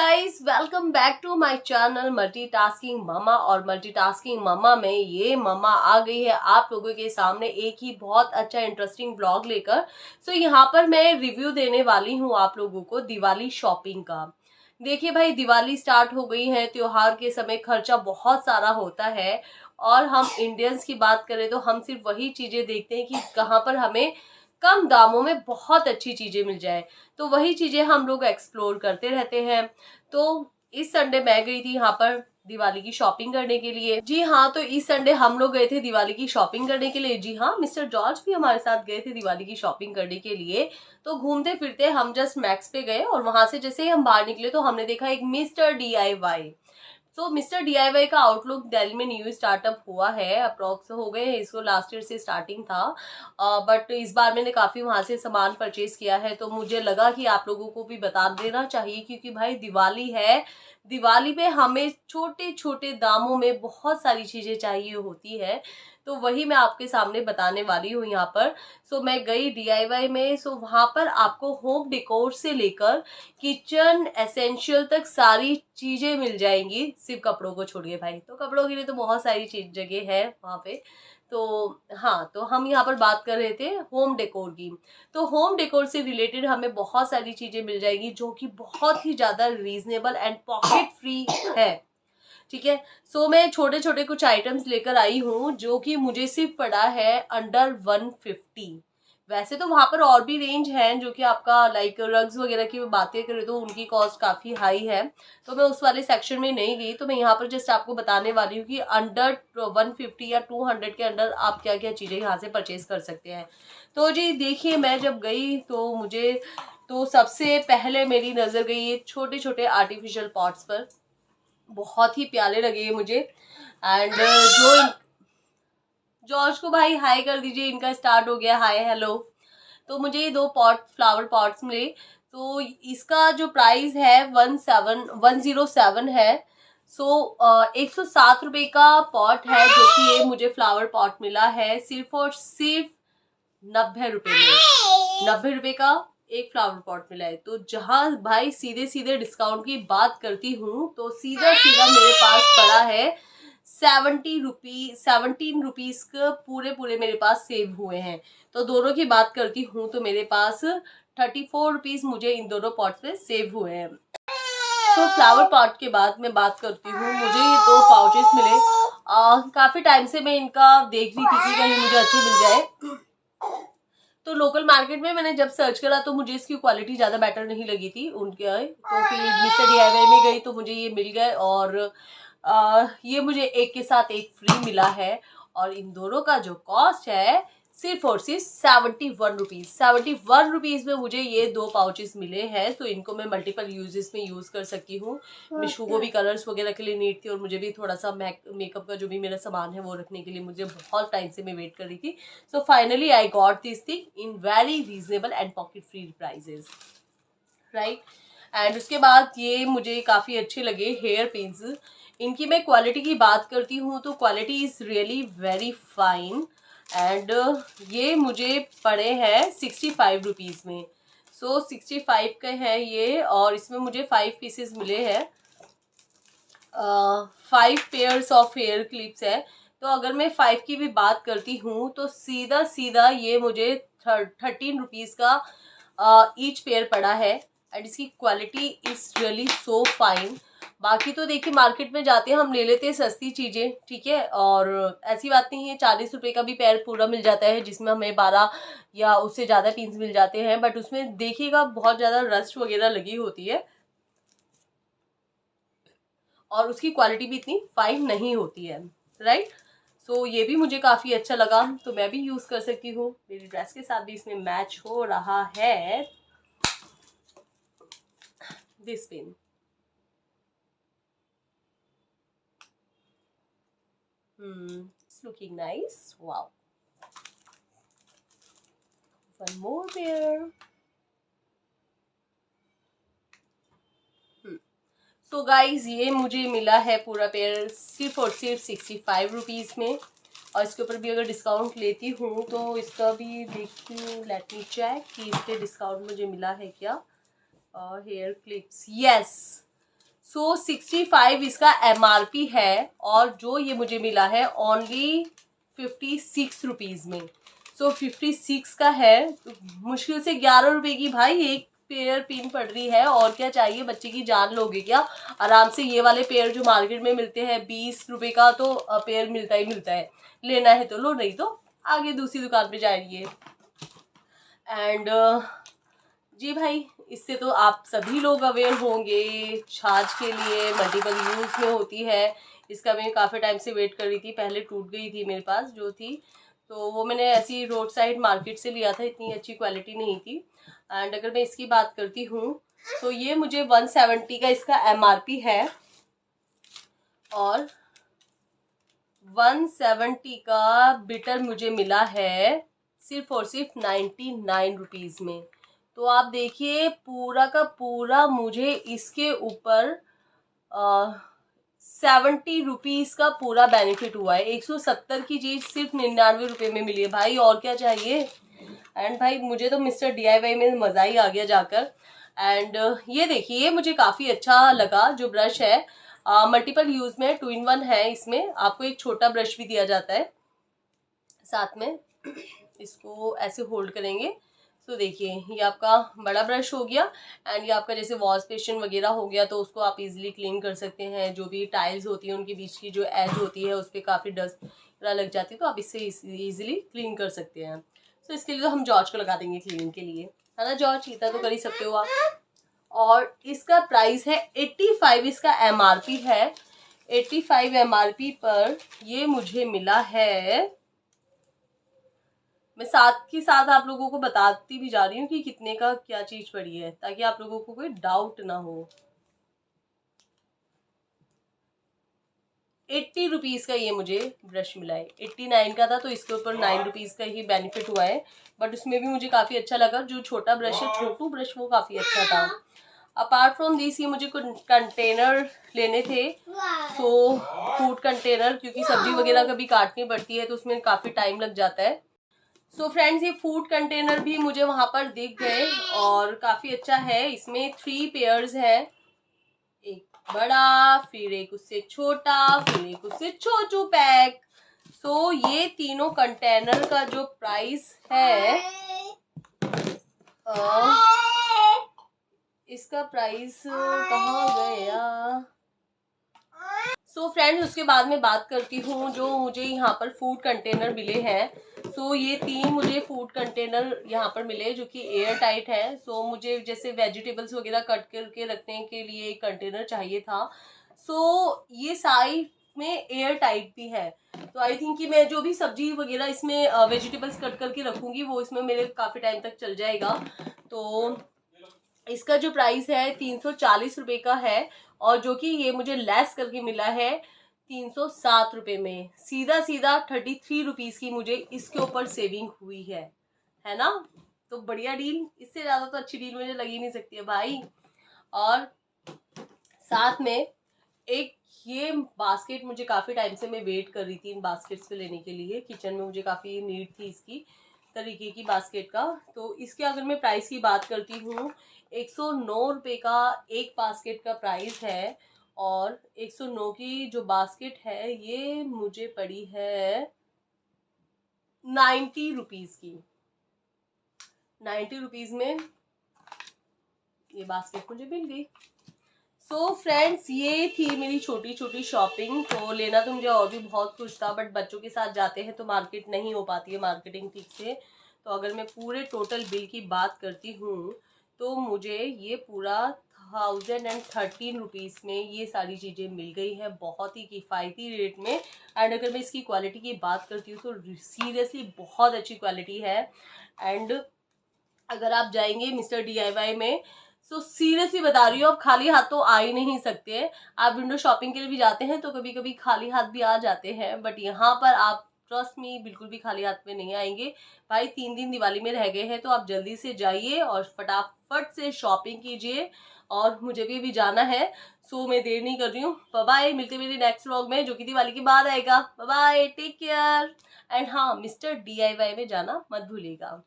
Guys, welcome back to my channel multitasking mama. और multitasking mama में ये mama आ गई है आप लोगों के सामने एक ही बहुत अच्छा इंटरेस्टिंग ब्लॉग लेकर। सो यहाँ पर मैं रिव्यू देने वाली हूँ आप लोगों को दिवाली शॉपिंग का। देखिए भाई, दिवाली स्टार्ट हो गई है, त्योहार के समय खर्चा बहुत सारा होता है। और हम इंडियंस की बात करें तो हम सिर्फ वही चीजें देखते हैं कि कहाँ पर हमें कम दामों में बहुत अच्छी चीजें मिल जाए, तो वही चीजें हम लोग एक्सप्लोर करते रहते हैं। तो इस संडे मैं गई थी यहाँ पर दिवाली की शॉपिंग करने के लिए। जी हाँ, तो इस संडे हम लोग गए थे दिवाली की शॉपिंग करने के लिए। जी हाँ, मिस्टर जॉर्ज भी हमारे साथ गए थे दिवाली की शॉपिंग करने के लिए। तो घूमते फिरते हम जस्ट मैक्स पे गए और वहां से जैसे ही हम बाहर निकले तो हमने देखा एक मिस्टर DIY। तो मिस्टर DIY का आउटलुक दिल्ली में न्यू स्टार्टअप हुआ है, अप्रोक्स हो गए हैं इसको, लास्ट ईयर से स्टार्टिंग था। बट इस बार मैंने काफी वहां से सामान परचेज किया है, तो मुझे लगा कि आप लोगों को भी बता देना चाहिए, क्योंकि भाई दिवाली है, दिवाली पे हमें छोटे छोटे दामों में बहुत सारी चीजें चाहिए होती है। तो वही मैं आपके सामने बताने वाली हूँ यहाँ पर। सो मैं गई DIY में। सो वहां पर आपको होम डेकोर से लेकर किचन एसेंशियल तक सारी चीजें मिल जाएंगी, सिर्फ कपड़ों को छोड़िए भाई। तो कपड़ों के लिए तो बहुत सारी चीज जगह है वहां पे। तो हाँ, तो हम यहाँ पर बात कर रहे थे होम डेकोर की। तो होम डेकोर से रिलेटेड हमें बहुत सारी चीजें मिल जाएगी जो कि बहुत ही ज्यादा रीजनेबल एंड पॉकेट फ्री है। ठीक है। सो मैं छोटे छोटे कुछ आइटम्स लेकर आई हूँ जो कि मुझे सिर्फ पड़ा है अंडर 150। वैसे तो वहां पर और भी रेंज है जो कि आपका लाइक रग्स वगैरह की बातें करें तो उनकी कॉस्ट काफी हाई है। तो मैं उस वाले सेक्शन में नहीं गई। तो मैं यहाँ पर जस्ट आपको बताने वाली हूँ कि अंडर 150 या 200 के अंडर आप क्या क्या चीजें यहाँ से परचेज कर सकते हैं। तो जी देखिए, मैं जब गई तो मुझे तो सबसे पहले मेरी नजर गई ये छोटे छोटे आर्टिफिशियल पॉट्स पर। बहुत ही प्यारे लगे मुझे। एंड जो जॉर्ज को भाई हाई कर दीजिए, इनका स्टार्ट हो गया हाय हेलो। तो मुझे ये दो फ्लावर पॉट्स मिले। तो इसका जो प्राइस है 107 है। सो 107 रुपए का पॉट है, जो कि ये मुझे फ्लावर पॉट मिला है सिर्फ और सिर्फ 90 रुपए में। 90 रुपए का एक फ्लावर पॉट मिला है। तो जहां भाई सीधे सीधे डिस्काउंट की बात करती हूँ तो सीधा सीधा मेरे पास पड़ा है 17 रुपीज के पूरे पूरे मेरे पास सेव हुए हैं। तो दोनों की बात करती हूँ तो मेरे पास 34 रुपीज मुझे इन दोनों पॉट्स में सेव हुए हैं। तो फ्लावर पॉट के बाद मैं बात करती हूँ, मुझे ये दो पाउचेस मिले। काफी टाइम से मैं इनका देख रही थी कि कहीं मुझे अच्छे मिल जाए। तो लोकल मार्केट में मैंने जब सर्च करा तो मुझे इसकी क्वालिटी ज़्यादा बेटर नहीं लगी थी उनके। तो फिर मिस्टर DIY में गई तो मुझे ये मिल गए। और ये मुझे एक के साथ एक फ्री मिला है। और इन दोनों का जो कॉस्ट है सिर्फ और सिर्फ 71 रुपीज। 71 रुपीज में मुझे ये दो पाउचेस मिले हैं। तो इनको मैं मल्टीपल यूजेस में यूज कर सकती हूँ। मिशू को भी कलर्स वगैरह के लिए नीड थी और मुझे भी थोड़ा सा मेकअप का जो भी मेरा सामान है वो रखने के लिए मुझे बहुत टाइम से मैं वेट कर रही थी। So finally I got this thing in very reasonable and pocket free prices, right. And उसके बाद ये मुझे काफ़ी अच्छे लगे हेयर पिन्स। इनकी मैं क्वालिटी की बात करती हूँ तो quality is really very fine. And ये मुझे पड़े हैं 65 रुपीज़ में। सो 65 के हैं ये। और इसमें मुझे 5 पीसेस मिले हैं। 5 पेयर्स ऑफ हेयर क्लिप्स है। तो अगर मैं 5 की भी बात करती हूँ तो सीधा सीधा ये मुझे 13 रुपीज़ का ईच पेयर पड़ा है। एंड इसकी quality is really so fine. बाकी तो देखिए, मार्केट में जाते हैं हम ले लेते हैं सस्ती चीज़ें, ठीक है। और ऐसी बात नहीं है, 40 रुपए का भी पेयर पूरा मिल जाता है जिसमें हमें 12 या उससे ज़्यादा पिन्स मिल जाते हैं। बट उसमें देखिएगा बहुत ज़्यादा रस्ट वगैरह लगी होती है और उसकी क्वालिटी भी इतनी फाइन नहीं होती है, राइट। सो ये भी मुझे काफ़ी अच्छा लगा, तो मैं भी यूज़ कर सकती हूँ। मेरी ड्रेस के साथ भी इसमें मैच हो रहा है this pin. It's looking nice. Wow. One more pair. तो गाइज ये मुझे मिला है पूरा पेयर सिर्फ और सिर्फ 65 रुपीज़ में। और इसके ऊपर भी अगर डिस्काउंट लेती हूँ तो इसका भी देखती हूँ, लेट मी चेक कि इस पे डिस्काउंट मुझे मिला है क्या। हेयर क्लिप्स, यस, सो 65 इसका MRP है और जो ये मुझे मिला है ओनली 56 रुपीज़ में। सो 56 का है तो मुश्किल से 11 रुपए की भाई एक पेयर पिन पड़ रही है। और क्या चाहिए, बच्चे की जान लोगे क्या। आराम से ये वाले पेयर जो मार्केट में मिलते हैं 20 रुपए का तो पेयर मिलता ही मिलता है। लेना है तो लो, नहीं तो आगे दूसरी दुकान पे जाइए। एंड जी भाई, इससे तो आप सभी लोग अवेयर होंगे। छाछ के लिए मल्टीपल यूज में होती है। इसका मैं काफ़ी टाइम से वेट कर रही थी, पहले टूट गई थी मेरे पास जो थी, तो वो मैंने ऐसी रोड साइड मार्केट से लिया था, इतनी अच्छी क्वालिटी नहीं थी। एंड अगर मैं इसकी बात करती हूँ तो ये मुझे 170 का इसका MRP है और 170 का बिटर मुझे मिला है सिर्फ और सिर्फ 99 रुपीज़ में। तो आप देखिए पूरा का पूरा मुझे इसके ऊपर 70 रुपीज़ का पूरा बेनिफिट हुआ है। 170 की चीज़ सिर्फ 99 रुपये में मिली है भाई, और क्या चाहिए। एंड भाई मुझे तो मिस्टर DIY में मज़ा ही आ गया जाकर। एंड ये देखिए मुझे काफ़ी अच्छा लगा जो ब्रश है, मल्टीपल यूज़ में 2 in 1 है। इसमें आपको एक छोटा ब्रश भी दिया जाता है साथ में। इसको ऐसे होल्ड करेंगे तो देखिए ये आपका बड़ा ब्रश हो गया। एंड ये आपका जैसे वॉश बेसिन वगैरह हो गया तो उसको आप इजीली क्लीन कर सकते हैं। जो भी टाइल्स होती हैं उनके बीच की जो एज होती है उस पर काफ़ी डस्ट लग जाती है, तो आप इससे इजीली क्लीन कर सकते हैं। तो इसके लिए तो हम जॉर्ज को लगा देंगे क्लीनिंग के लिए, है ना जॉर्ज, इतना तो कर ही सकते हो आप। और इसका प्राइस है 85, इसका MRP है 85 MRP पर ये मुझे मिला है। मैं साथ ही साथ आप लोगों को बताती भी जा रही हूँ कि कितने का क्या चीज पड़ी है, ताकि आप लोगों को कोई डाउट ना हो। 80 रुपीज़ का ये मुझे ब्रश मिला है। 89 का था तो इसके ऊपर 9 रुपीज़ का ही बेनिफिट हुआ है, बट उसमें भी मुझे काफ़ी अच्छा लगा। जो छोटा ब्रश है, छोटू ब्रश, वो काफ़ी अच्छा था। अपार्ट फ्रॉम दिस ये मुझे कुछ कंटेनर लेने थे, तो फूड कंटेनर, क्योंकि सब्जी वगैरह कभी काटनी पड़ती है तो उसमें काफ़ी टाइम लग जाता है। सो फ्रेंड्स, ये फूड कंटेनर भी मुझे वहां पर दिख गए और काफ़ी अच्छा है। इसमें 3 पेयर्स हैं, एक बड़ा, फिर एक उससे छोटा, फिर एक उससे छोटू पैक। सो ये तीनों कंटेनर का जो प्राइस है, इसका प्राइस कहाँ गया। सो फ्रेंड्स, उसके बाद में बात करती हूँ जो मुझे यहाँ पर फूड कंटेनर मिले हैं। सो ये 3 मुझे फूड कंटेनर यहाँ पर मिले जो कि एयर टाइट है। सो मुझे जैसे वेजिटेबल्स वगैरह कट करके रखने के लिए एक कंटेनर चाहिए था। सो ये साइड में एयर टाइट भी है, तो आई थिंक कि मैं जो भी सब्जी वगैरह इसमें वेजिटेबल्स कट करके रखूँगी वो इसमें मेरे काफ़ी टाइम तक चल जाएगा। तो इसका जो प्राइस है 340 रुपये का है, और जो कि ये मुझे लेस करके मिला है 307 रुपये में। सीधा सीधा 33 रुपीज़ की मुझे इसके ऊपर सेविंग हुई है ना। तो बढ़िया डील, इससे ज़्यादा तो अच्छी डील मुझे लगी नहीं सकती है भाई। और साथ में एक ये बास्केट, मुझे काफ़ी टाइम से मैं वेट कर रही थी इन बास्केट्स को लेने के लिए। किचन में मुझे काफ़ी नीड थी इसकी तरीके की बास्केट का। तो इसके अगर मैं प्राइस की बात करती हूँ, 109 रुपये का एक बास्केट का प्राइस है। और 109 की जो बास्केट है ये मुझे पड़ी है 90 रुपीज़ की। 90 रुपीज़ में ये बास्केट मुझे मिल गई। सो फ्रेंड्स, ये थी मेरी छोटी छोटी शॉपिंग। तो लेना तो मुझे और भी बहुत कुछ था, बट बच्चों के साथ जाते हैं तो मार्केट नहीं हो पाती है मार्केटिंग ठीक से। तो अगर मैं पूरे टोटल बिल की बात करती हूँ तो मुझे ये पूरा 1013 रुपीज़ में ये सारी चीज़ें मिल गई हैं, बहुत ही किफ़ायती रेट में। एंड अगर मैं इसकी क्वालिटी की बात करती हूँ तो सीरियसली बहुत अच्छी क्वालिटी है। एंड अगर आप जाएंगे मिस्टर DIY में, तो सीरियसली बता रही हूँ, आप खाली हाथ तो आ ही नहीं सकते। आप विंडो शॉपिंग के लिए भी जाते हैं तो कभी कभी खाली हाथ भी आ जाते हैं, बट यहाँ पर आप ट्रस्ट मी बिल्कुल भी खाली हाथ में नहीं आएंगे। भाई 3 दिन दिवाली में रह गए हैं तो आप जल्दी से जाइए और फटाफट से शॉपिंग कीजिए। और मुझे भी अभी जाना है, सो मैं देर नहीं कर रही हूँ। बाय बाय, मिलते मेरे नेक्स्ट व्लॉग में जो कि दिवाली के बाद आएगा। Bye bye, take care. And हाँ, मिस्टर DIY में जाना मत भूलिएगा।